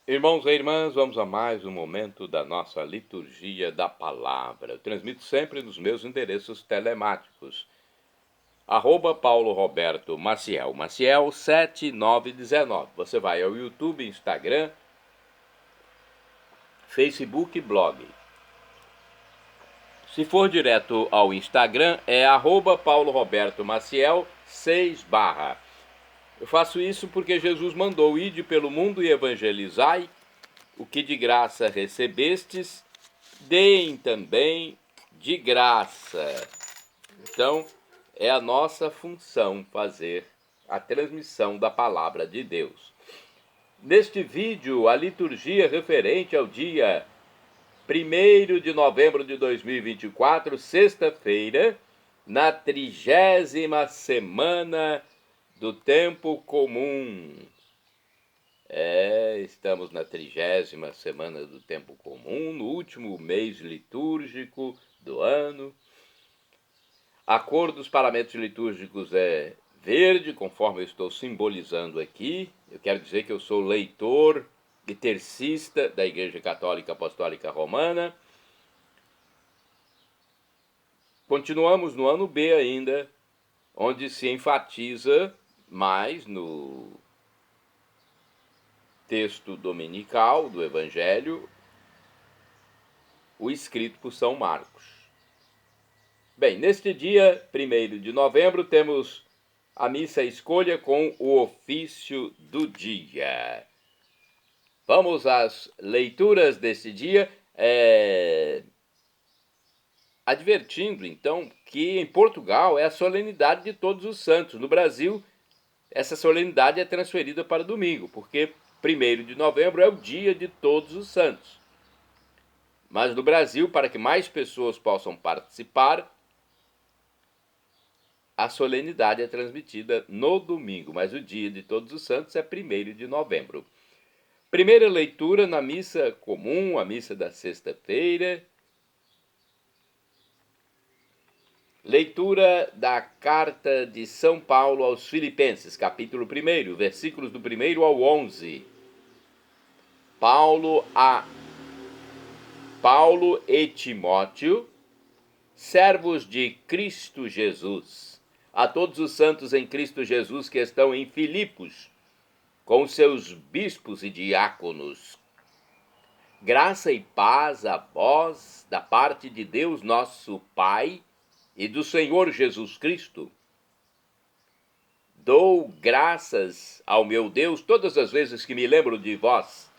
Irmãos e irmãs, vamos a mais um momento da nossa liturgia da palavra. Eu transmito sempre nos meus endereços telemáticos. @Paulo Roberto Maciel, Maciel 7919. Você vai ao YouTube, Instagram, Facebook e blog. Se for direto ao Instagram, é @Paulo Roberto Maciel 6 /. Eu faço isso porque Jesus mandou: ide pelo mundo e evangelizai, o que de graça recebestes, deem também de graça. Então, é a nossa função fazer a transmissão da palavra de Deus. Neste vídeo, a liturgia referente ao dia 1º de novembro de 2024, sexta-feira, na 30ª semana do tempo comum. Estamos na 30ª semana do tempo comum, no último mês litúrgico do ano. A cor dos paramentos litúrgicos é verde, conforme eu estou simbolizando aqui. Eu quero dizer que eu sou leitor e tercista da Igreja Católica Apostólica Romana. Continuamos no ano B ainda, onde se enfatiza mais no texto dominical do Evangelho, o escrito por São Marcos. Bem, neste dia 1º de novembro, temos a missa escolha com o ofício do dia. Vamos às leituras deste dia, advertindo, então, que em Portugal é a solenidade de Todos os Santos. No Brasil, essa solenidade é transferida para domingo, porque 1º de novembro é o dia de Todos os Santos. Mas no Brasil, para que mais pessoas possam participar, a solenidade é transmitida no domingo, mas o dia de Todos os Santos é 1º de novembro. Primeira leitura na missa comum, a missa da sexta-feira. Leitura da carta de São Paulo aos Filipenses, capítulo 1, versículos do 1 ao 11. Paulo e Timóteo, servos de Cristo Jesus, a todos os santos em Cristo Jesus que estão em Filipos, com seus bispos e diáconos. Graça e paz a vós, da parte de Deus nosso Pai e do Senhor Jesus Cristo. Dou graças ao meu Deus todas as vezes que me lembro de vós.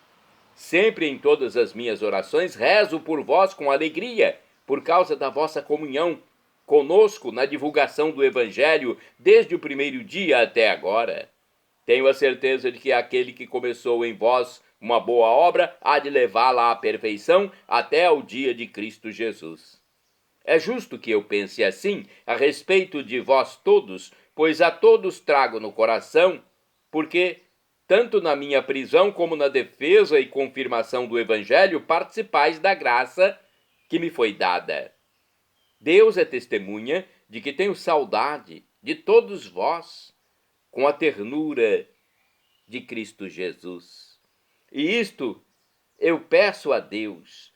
Sempre em todas as minhas orações rezo por vós com alegria, por causa da vossa comunhão conosco na divulgação do Evangelho desde o primeiro dia até agora. Tenho a certeza de que aquele que começou em vós uma boa obra há de levá-la à perfeição até ao dia de Cristo Jesus. É justo que eu pense assim a respeito de vós todos, pois a todos trago no coração, porque tanto na minha prisão como na defesa e confirmação do Evangelho participais da graça que me foi dada. Deus é testemunha de que tenho saudade de todos vós, com a ternura de Cristo Jesus. E isto eu peço a Deus,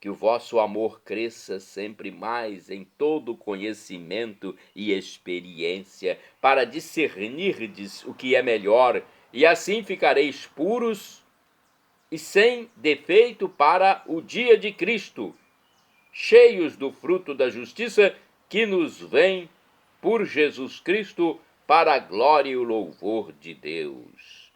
que o vosso amor cresça sempre mais em todo conhecimento e experiência, para discernirdes o que é melhor, e assim ficareis puros e sem defeito para o dia de Cristo, cheios do fruto da justiça que nos vem por Jesus Cristo, para a glória e o louvor de Deus.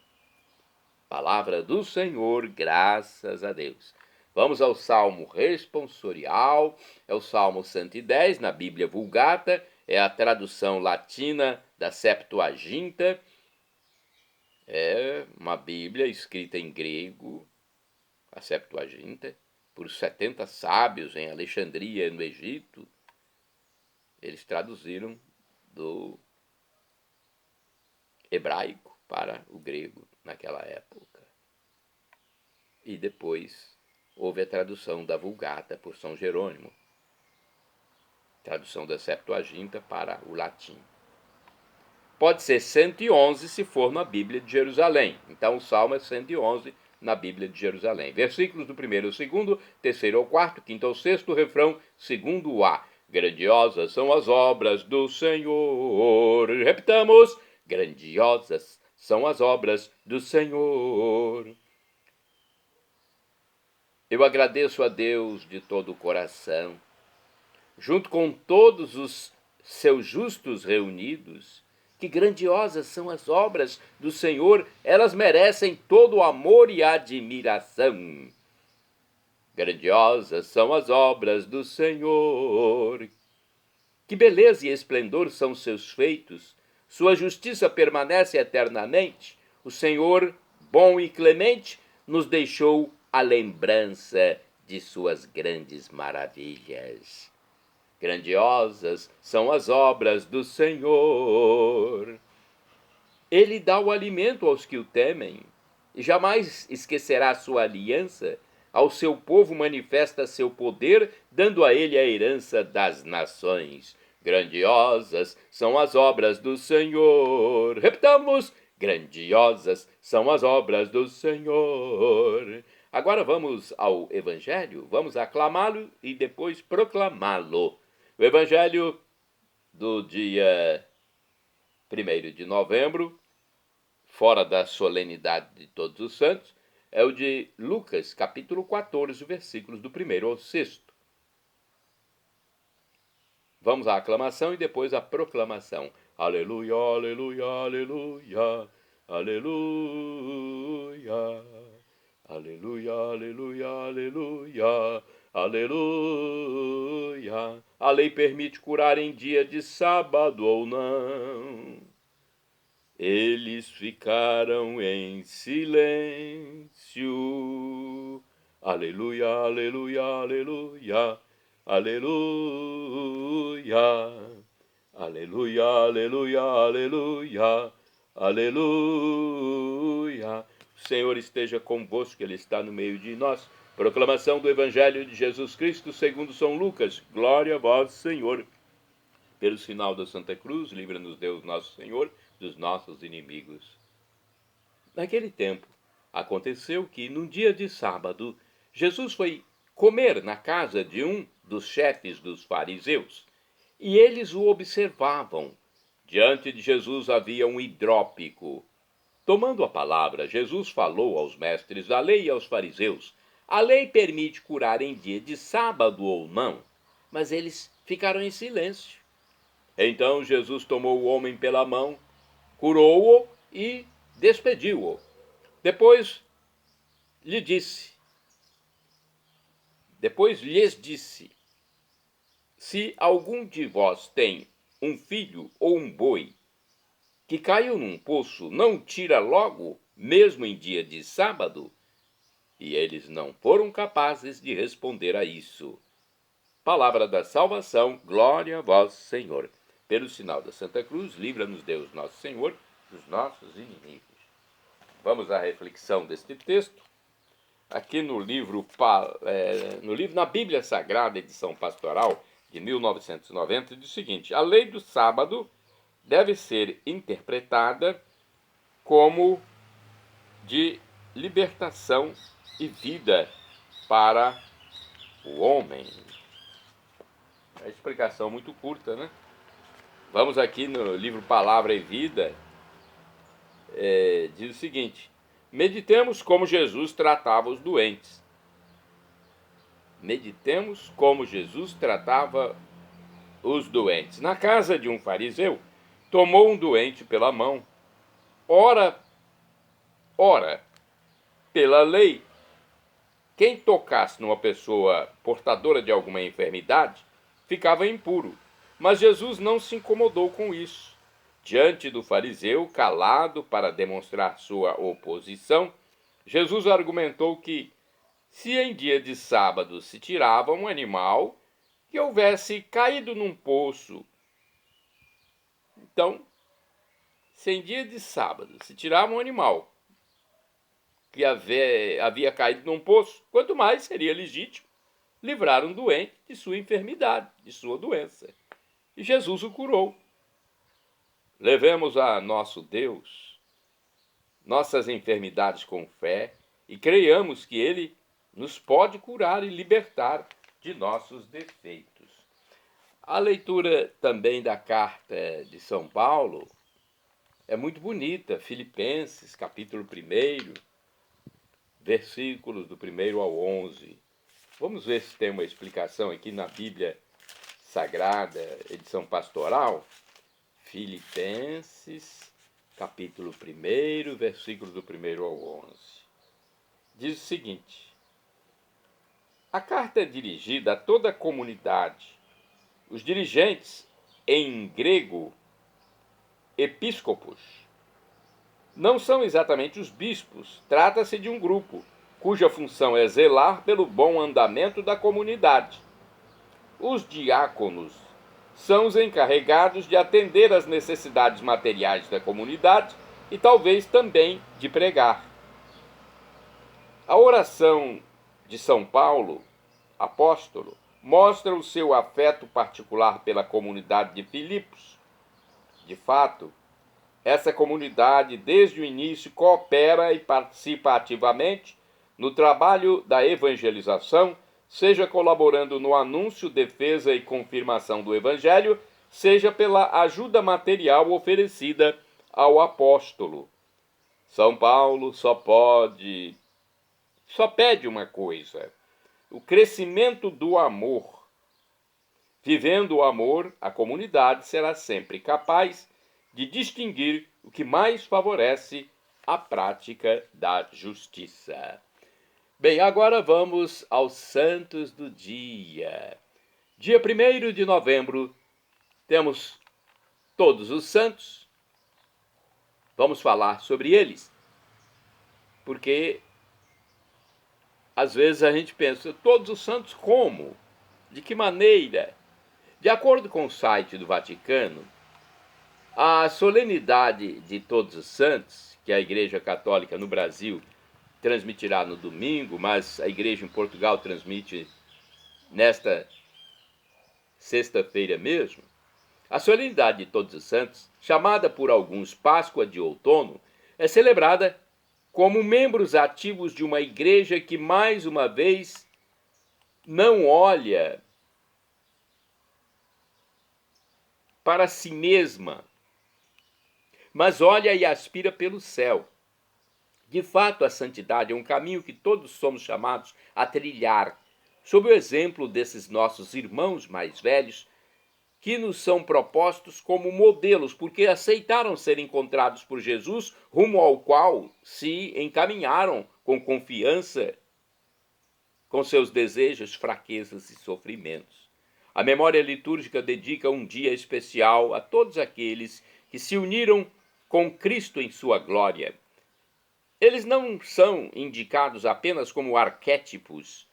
Palavra do Senhor, graças a Deus. Vamos ao Salmo responsorial, é o Salmo 110, na Bíblia Vulgata, é a tradução latina da Septuaginta, é uma Bíblia escrita em grego, a Septuaginta, por 70 sábios em Alexandria, no Egito. Eles traduziram do hebraico para o grego naquela época. E depois houve a tradução da Vulgata por São Jerônimo, tradução da Septuaginta para o latim. Pode ser 111 se for na Bíblia de Jerusalém. Então o Salmo é 111 na Bíblia de Jerusalém. Versículos do 1º ao 2º, 3º ao 4º, 5º ao 6º, refrão 2º A. Grandiosas são as obras do Senhor. Repitamos: grandiosas são as obras do Senhor. Eu agradeço a Deus de todo o coração, junto com todos os seus justos reunidos. Que grandiosas são as obras do Senhor, elas merecem todo o amor e admiração. Grandiosas são as obras do Senhor. Que beleza e esplendor são seus feitos, sua justiça permanece eternamente. O Senhor, bom e clemente, nos deixou a lembrança de suas grandes maravilhas. Grandiosas são as obras do Senhor. Ele dá o alimento aos que o temem, e jamais esquecerá sua aliança. Ao seu povo manifesta seu poder, dando a ele a herança das nações. Grandiosas são as obras do Senhor. Repitamos: grandiosas são as obras do Senhor. Agora vamos ao Evangelho, vamos aclamá-lo e depois proclamá-lo. O Evangelho do dia 1º de novembro, fora da solenidade de Todos os Santos, é o de Lucas, capítulo 14, versículos do 1º ao 6º. Vamos à aclamação e depois à proclamação. Aleluia, aleluia, aleluia, aleluia. Aleluia, aleluia, aleluia, aleluia. A lei permite curar em dia de sábado ou não. Eles ficaram em silêncio. Aleluia, aleluia, aleluia, aleluia. Aleluia, aleluia, aleluia, aleluia. O Senhor esteja convosco, Ele está no meio de nós. Proclamação do Evangelho de Jesus Cristo segundo São Lucas. Glória a vós, Senhor. Pelo sinal da Santa Cruz, livra-nos Deus nosso Senhor dos nossos inimigos. Naquele tempo, aconteceu que, num dia de sábado, Jesus foi comer na casa de um dos chefes dos fariseus, e eles o observavam. Diante de Jesus havia um hidrópico. Tomando a palavra, Jesus falou aos mestres da lei e aos fariseus: a lei permite curar em dia de sábado ou não, mas eles ficaram em silêncio. Então Jesus tomou o homem pela mão, curou-o e despediu-o. Depois lhes disse: se algum de vós tem um filho ou um boi que caiu num poço, não tira logo, mesmo em dia de sábado? E eles não foram capazes de responder a isso. Palavra da salvação, glória a vós, Senhor. Pelo sinal da Santa Cruz, livra-nos Deus nosso Senhor dos nossos inimigos. Vamos à reflexão deste texto. Aqui no livro na Bíblia Sagrada, edição pastoral de 1990, diz o seguinte: a lei do sábado deve ser interpretada como de libertação e vida para o homem. É uma explicação muito curta, né? Vamos aqui no livro Palavra e Vida, diz o seguinte: meditemos como Jesus tratava os doentes. Meditemos como Jesus tratava os doentes. Na casa de um fariseu, tomou um doente pela mão. Ora, pela lei, quem tocasse numa pessoa portadora de alguma enfermidade ficava impuro. Mas Jesus não se incomodou com isso. Diante do fariseu, calado para demonstrar sua oposição, Jesus argumentou que, se em dia de sábado se tirava um animal que houvesse caído num poço, então, se em dia de sábado se tirava um animal que havia caído num poço, quanto mais seria legítimo livrar um doente de sua enfermidade, de sua doença. E Jesus o curou. Levemos a nosso Deus nossas enfermidades com fé e creiamos que ele nos pode curar e libertar de nossos defeitos. A leitura também da carta de São Paulo é muito bonita. Filipenses, capítulo 1, versículos do 1 ao 11. Vamos ver se tem uma explicação aqui na Bíblia Sagrada, edição pastoral. Filipenses, capítulo 1, versículos do 1 ao 11. Diz o seguinte: a carta é dirigida a toda a comunidade. Os dirigentes, em grego, episcopos, não são exatamente os bispos. Trata-se de um grupo cuja função é zelar pelo bom andamento da comunidade. Os diáconos são os encarregados de atender às necessidades materiais da comunidade e talvez também de pregar. A oração de São Paulo, apóstolo, mostra o seu afeto particular pela comunidade de Filipos. De fato, essa comunidade, desde o início, coopera e participa ativamente no trabalho da evangelização, seja colaborando no anúncio, defesa e confirmação do Evangelho, seja pela ajuda material oferecida ao apóstolo. São Paulo só pede uma coisa: o crescimento do amor. Vivendo o amor, a comunidade será sempre capaz de distinguir o que mais favorece a prática da justiça. Bem, agora vamos aos santos do dia. Dia 1º de novembro, temos todos os santos. Vamos falar sobre eles, porque às vezes a gente pensa, todos os santos como? De que maneira? De acordo com o site do Vaticano, a solenidade de Todos os Santos, que a Igreja Católica no Brasil transmitirá no domingo, mas a Igreja em Portugal transmite nesta sexta-feira mesmo, a solenidade de Todos os Santos, chamada por alguns Páscoa de Outono, é celebrada como membros ativos de uma igreja que, mais uma vez, não olha para si mesma, mas olha e aspira pelo céu. De fato, a santidade é um caminho que todos somos chamados a trilhar, sob o exemplo desses nossos irmãos mais velhos, que nos são propostos como modelos, porque aceitaram ser encontrados por Jesus, rumo ao qual se encaminharam com confiança, com seus desejos, fraquezas e sofrimentos. A memória litúrgica dedica um dia especial a todos aqueles que se uniram com Cristo em sua glória. Eles não são indicados apenas como arquétipos,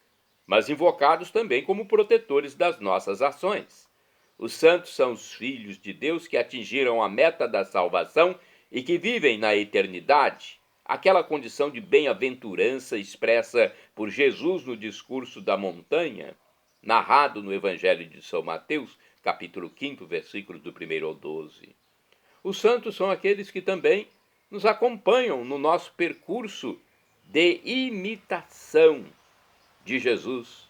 mas invocados também como protetores das nossas ações. Os santos são os filhos de Deus que atingiram a meta da salvação e que vivem na eternidade, aquela condição de bem-aventurança expressa por Jesus no discurso da montanha, narrado no Evangelho de São Mateus, capítulo 5, versículos do 1 ao 12. Os santos são aqueles que também nos acompanham no nosso percurso de imitação de Jesus,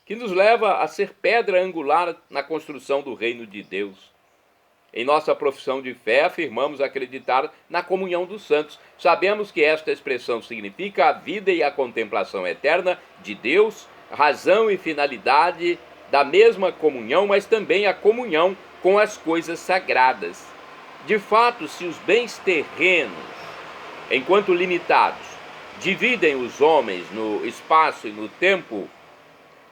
que nos leva a ser pedra angular na construção do reino de Deus. Em nossa profissão de fé, afirmamos acreditar na comunhão dos santos. Sabemos que esta expressão significa a vida e a contemplação eterna de Deus, razão e finalidade da mesma comunhão, mas também a comunhão com as coisas sagradas. De fato, se os bens terrenos, enquanto limitados, dividem os homens no espaço e no tempo,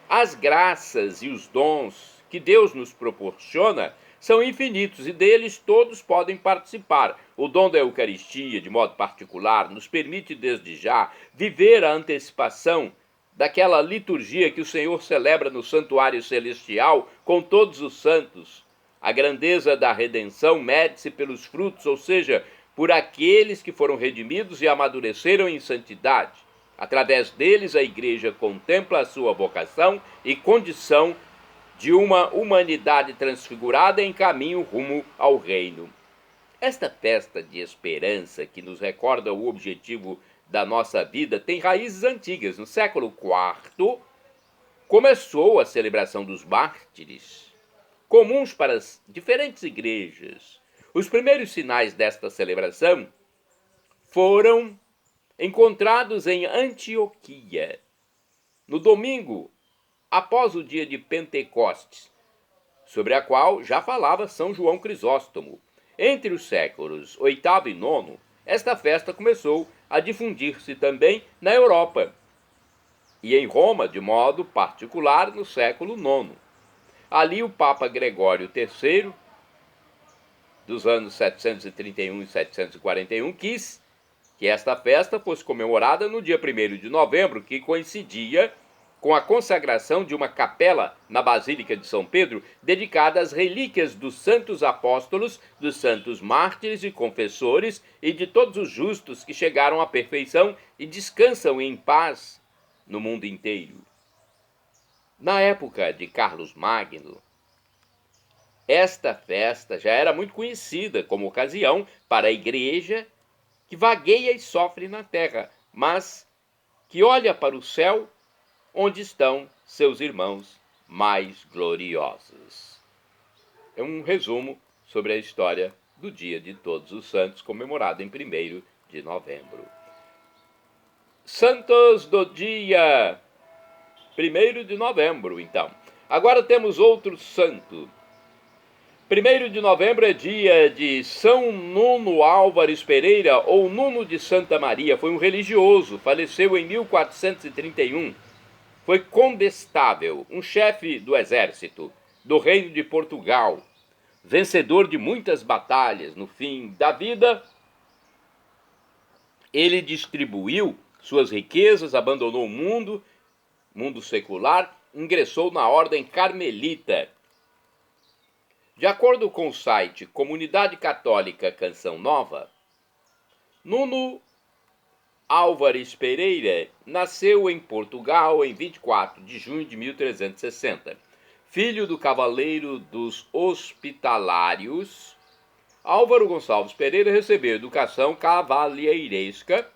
as graças e os dons que Deus nos proporciona são infinitos e deles todos podem participar. O dom da Eucaristia, de modo particular, nos permite desde já viver a antecipação daquela liturgia que o Senhor celebra no santuário celestial com todos os santos. A grandeza da redenção mede-se pelos frutos, ou seja, por aqueles que foram redimidos e amadureceram em santidade. Através deles, a Igreja contempla a sua vocação e condição de uma humanidade transfigurada em caminho rumo ao reino. Esta festa de esperança, que nos recorda o objetivo da nossa vida tem raízes antigas. No século IV, começou a celebração dos mártires, comuns para as diferentes igrejas. Os primeiros sinais desta celebração foram encontrados em Antioquia, no domingo após o dia de Pentecostes, sobre a qual já falava São João Crisóstomo. Entre os séculos VIII e IX, esta festa começou a difundir-se também na Europa e em Roma, de modo particular, no século IX. Ali o Papa Gregório III, dos anos 731 e 741, quis que esta festa fosse comemorada no dia 1º de novembro, que coincidia com a consagração de uma capela na Basílica de São Pedro, dedicada às relíquias dos santos apóstolos, dos santos mártires e confessores e de todos os justos que chegaram à perfeição e descansam em paz no mundo inteiro. Na época de Carlos Magno, esta festa já era muito conhecida como ocasião para a igreja que vagueia e sofre na terra, mas que olha para o céu onde estão seus irmãos mais gloriosos. É um resumo sobre a história do Dia de Todos os Santos, comemorado em 1º de novembro. Santos do dia 1º de novembro, então. Agora temos outro santo. 1º de novembro é dia de São Nuno Álvares Pereira, ou Nuno de Santa Maria. Foi um religioso, faleceu em 1431. Foi condestável, um chefe do exército do Reino de Portugal, vencedor de muitas batalhas. No fim da vida, ele distribuiu suas riquezas, abandonou o mundo secular, ingressou na ordem carmelita. De acordo com o site Comunidade Católica Canção Nova, Nuno Álvares Pereira nasceu em Portugal em 24 de junho de 1360. Filho do cavaleiro dos Hospitalários, Álvaro Gonçalves Pereira recebeu educação cavalheiresca,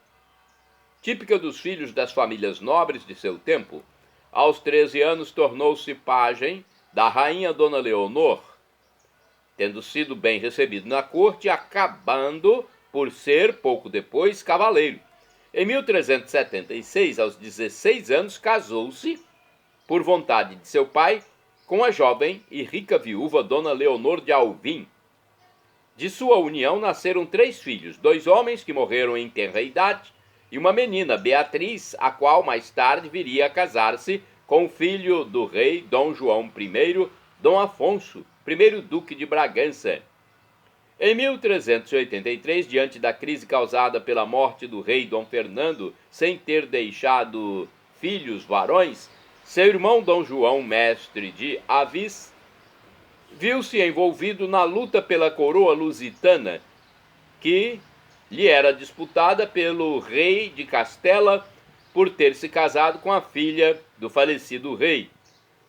típica dos filhos das famílias nobres de seu tempo. Aos 13 anos tornou-se pajem da rainha Dona Leonor, tendo sido bem recebido na corte, acabando por ser, pouco depois, cavaleiro. Em 1376, aos 16 anos, casou-se, por vontade de seu pai, com a jovem e rica viúva Dona Leonor de Alvim. De sua união nasceram 3 filhos, 2 homens que morreram em tenra idade e uma menina, Beatriz, a qual mais tarde viria a casar-se com o filho do rei Dom João I, Dom Afonso, primeiro duque de Bragança. Em 1383, diante da crise causada pela morte do rei Dom Fernando, sem ter deixado filhos varões, seu irmão Dom João, mestre de Avis, viu-se envolvido na luta pela coroa lusitana, que lhe era disputada pelo rei de Castela por ter se casado com a filha do falecido rei.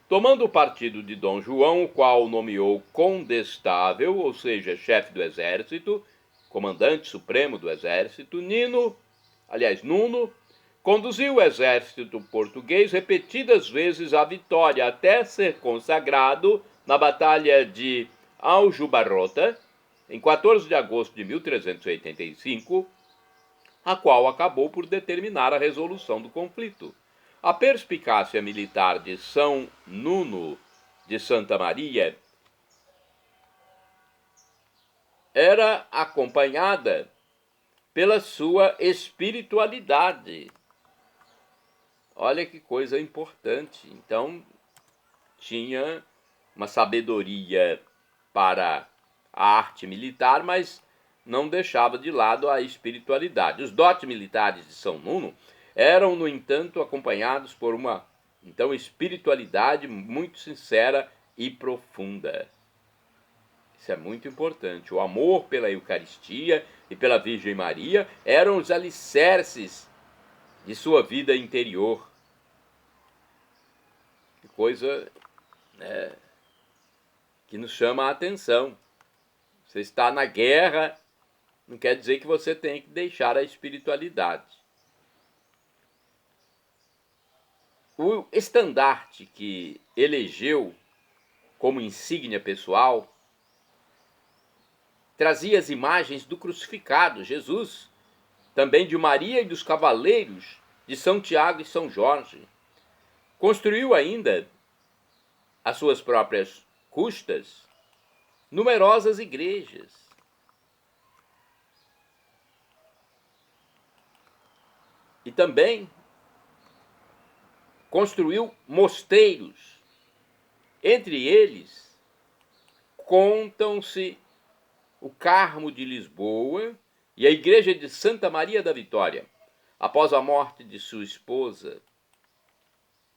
Tomando o partido de Dom João, o qual nomeou condestável, ou seja, chefe do exército, comandante supremo do exército, Nuno, conduziu o exército português repetidas vezes à vitória, até ser consagrado na Batalha de Aljubarrota, em 14 de agosto de 1385, a qual acabou por determinar a resolução do conflito. A perspicácia militar de São Nuno de Santa Maria era acompanhada pela sua espiritualidade. Olha que coisa importante. Então, tinha uma sabedoria para a arte militar, mas não deixava de lado a espiritualidade. Os dotes militares de São Nuno eram, no entanto, acompanhados por uma espiritualidade muito sincera e profunda. Isso é muito importante. O amor pela Eucaristia e pela Virgem Maria eram os alicerces de sua vida interior. Que coisa, né, que nos chama a atenção. Você está na guerra, não quer dizer que você tem que deixar a espiritualidade. O estandarte que elegeu como insígnia pessoal trazia as imagens do crucificado, Jesus, também de Maria e dos cavaleiros de São Tiago e São Jorge. Construiu ainda, às suas próprias custas, numerosas igrejas. E também construiu mosteiros. Entre eles, contam-se o Carmo de Lisboa e a igreja de Santa Maria da Vitória. Após a morte de sua esposa,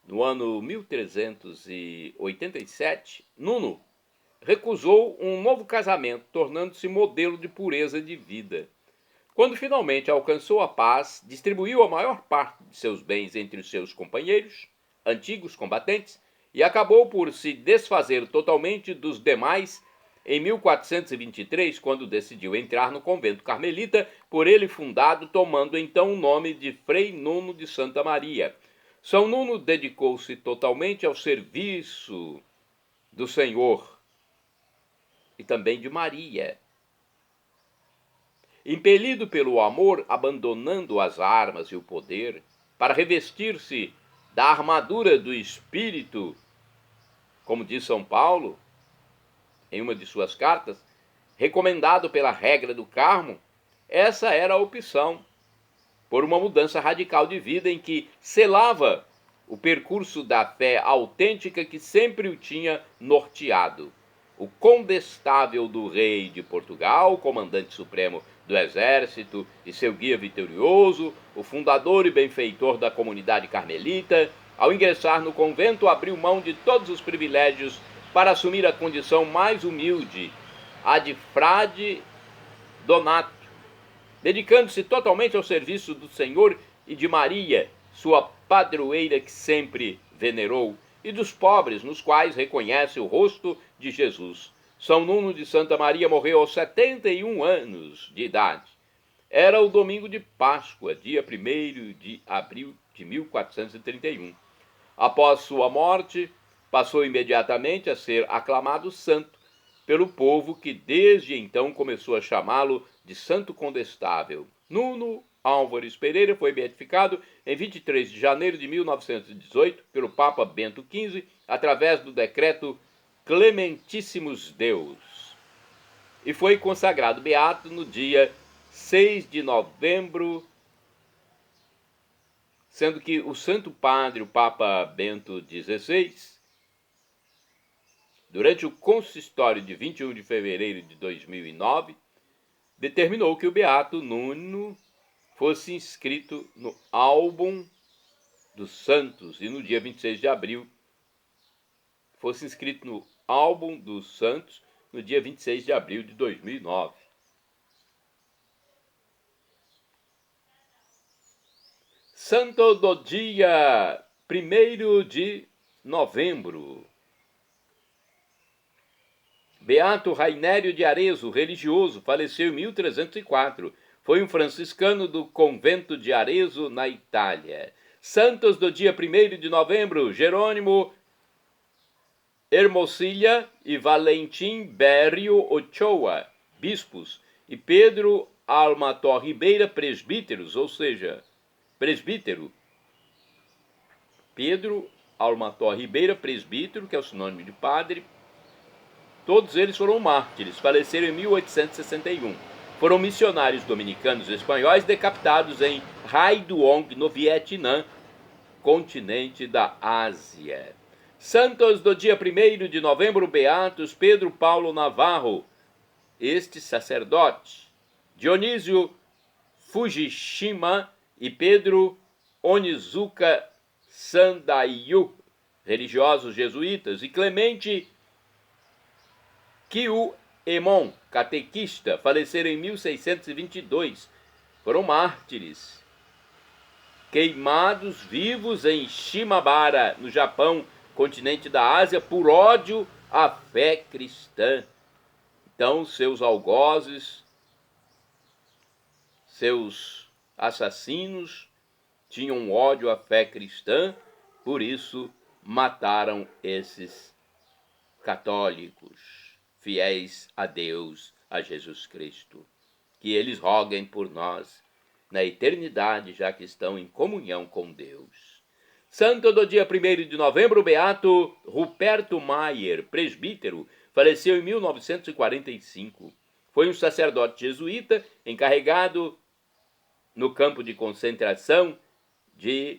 no ano 1387, Nuno recusou um novo casamento, tornando-se modelo de pureza de vida. Quando finalmente alcançou a paz, distribuiu a maior parte de seus bens entre os seus companheiros, antigos combatentes, e acabou por se desfazer totalmente dos demais em 1423, quando decidiu entrar no convento carmelita, por ele fundado, tomando então o nome de Frei Nuno de Santa Maria. São Nuno dedicou-se totalmente ao serviço do Senhor e também de Maria. Impelido pelo amor, abandonando as armas e o poder, para revestir-se da armadura do Espírito, como diz São Paulo, em uma de suas cartas, recomendado pela regra do Carmo, essa era a opção, por uma mudança radical de vida em que selava o percurso da fé autêntica que sempre o tinha norteado. O condestável do rei de Portugal, comandante supremo do exército e seu guia vitorioso, o fundador e benfeitor da comunidade carmelita, ao ingressar no convento, abriu mão de todos os privilégios para assumir a condição mais humilde, a de frade donato, dedicando-se totalmente ao serviço do Senhor e de Maria, sua padroeira que sempre venerou, e dos pobres, nos quais reconhece o rosto de Jesus. São Nuno de Santa Maria morreu aos 71 anos de idade. Era o domingo de Páscoa, dia 1º de abril de 1431. Após sua morte, passou imediatamente a ser aclamado santo pelo povo que desde então começou a chamá-lo de Santo Condestável. Nuno Álvares Pereira foi beatificado em 23 de janeiro de 1918 pelo Papa Bento XV, através do decreto Clementíssimos Deus, e foi consagrado beato no dia 6 de novembro, sendo que o Santo Padre, o Papa Bento XVI, durante o consistório de 21 de fevereiro de 2009, determinou que o beato Nuno fosse inscrito no álbum dos santos e no dia 26 de abril fosse inscrito no álbum dos santos no dia 26 de abril de 2009. Santo do dia 1º de novembro. Beato Rainério de Arezzo, religioso, faleceu em 1304. Foi um franciscano do convento de Arezzo, na Itália. Santos do dia 1º de novembro, Jerônimo Hermosilla e Valentim Berrio Ochoa, bispos, e Pedro Almator Ribeira, presbíteros, ou seja, presbítero. Pedro Almator Ribeira, presbítero, que é o sinônimo de padre. Todos eles foram mártires, faleceram em 1861. Foram missionários dominicanos e espanhóis decapitados em Haiduong, no Vietnã, continente da Ásia. Santos do dia 1º de novembro, beatos Pedro Paulo Navarro, este sacerdote, Dionísio Fujishima e Pedro Onizuka Sandaiyu, religiosos jesuítas, e Clemente Kyuemon, catequista, faleceram em 1622. Foram mártires, queimados vivos em Shimabara, no Japão, continente da Ásia, por ódio à fé cristã. Então, seus algozes, seus assassinos, tinham ódio à fé cristã Por isso, mataram esses católicos, fiéis a Deus, a Jesus Cristo. Que eles roguem por nós na eternidade, já que estão em comunhão com Deus. Santo do dia 1º de novembro, beato Ruperto Maier, presbítero, faleceu em 1945. Foi um sacerdote jesuíta encarregado no campo de concentração de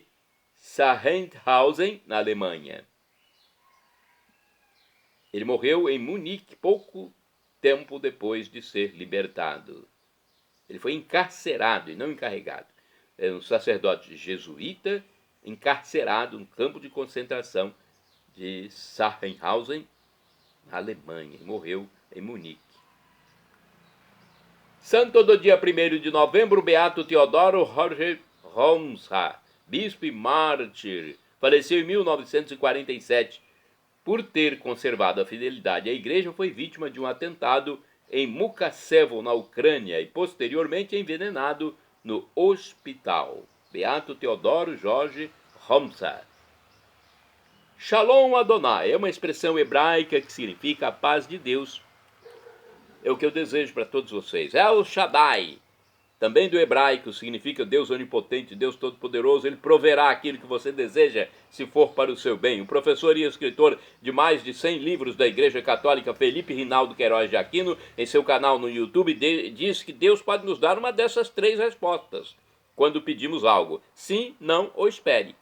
Sachsenhausen, na Alemanha. Ele morreu em Munique pouco tempo depois de ser libertado. Ele foi encarcerado e não encarregado. É um sacerdote jesuíta encarcerado no campo de concentração de Sachsenhausen, na Alemanha. Ele morreu em Munique. Santo do dia 1º de novembro, beato Teodoro Jorge Romsa, bispo e mártir, faleceu em 1947. Por ter conservado a fidelidade à igreja, foi vítima de um atentado em Mukachevo, na Ucrânia, e posteriormente envenenado no hospital. Beato Teodoro Jorge Romsa. Shalom Adonai é uma expressão hebraica que significa a paz de Deus. É o que eu desejo para todos vocês. El Shaddai, também do hebraico, significa Deus onipotente, Deus todo-poderoso. Ele proverá aquilo que você deseja, se for para o seu bem. O professor e escritor de mais de 100 livros da Igreja Católica, Felipe Rinaldo Queiroz de Aquino, em seu canal no YouTube, diz que Deus pode nos dar uma dessas 3 respostas quando pedimos algo: sim, não ou espere.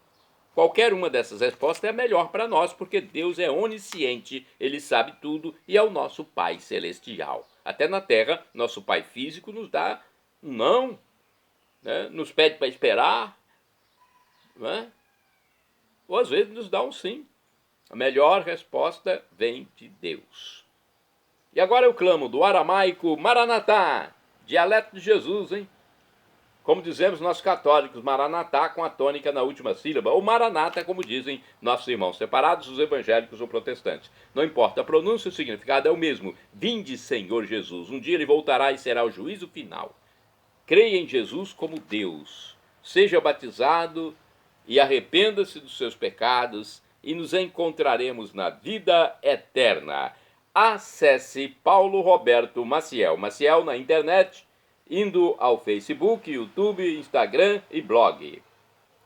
Qualquer uma dessas respostas é a melhor para nós, porque Deus é onisciente, Ele sabe tudo e é o nosso Pai celestial. Até na terra, nosso Pai físico nos dá um não, né? Nos pede para esperar, né? Ou às vezes nos dá um sim. A melhor resposta vem de Deus. E agora eu clamo do aramaico Maranatá, dialeto de Jesus, hein? Como dizemos nós católicos, Maranatá com a tônica na última sílaba, ou Maranata, como dizem nossos irmãos separados, os evangélicos ou protestantes. Não importa a pronúncia, o significado é o mesmo. Vinde, Senhor Jesus. Um dia ele voltará e será o juízo final. Creia em Jesus como Deus. Seja batizado e arrependa-se dos seus pecados e nos encontraremos na vida eterna. Acesse Paulo Roberto Maciel. Maciel na internet, indo ao Facebook, YouTube, Instagram e blog.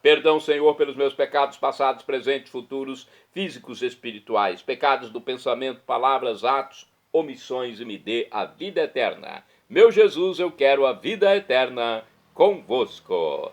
Perdão, Senhor, pelos meus pecados passados, presentes, futuros, físicos e espirituais, pecados do pensamento, palavras, atos, omissões, e me dê a vida eterna. Meu Jesus, eu quero a vida eterna convosco.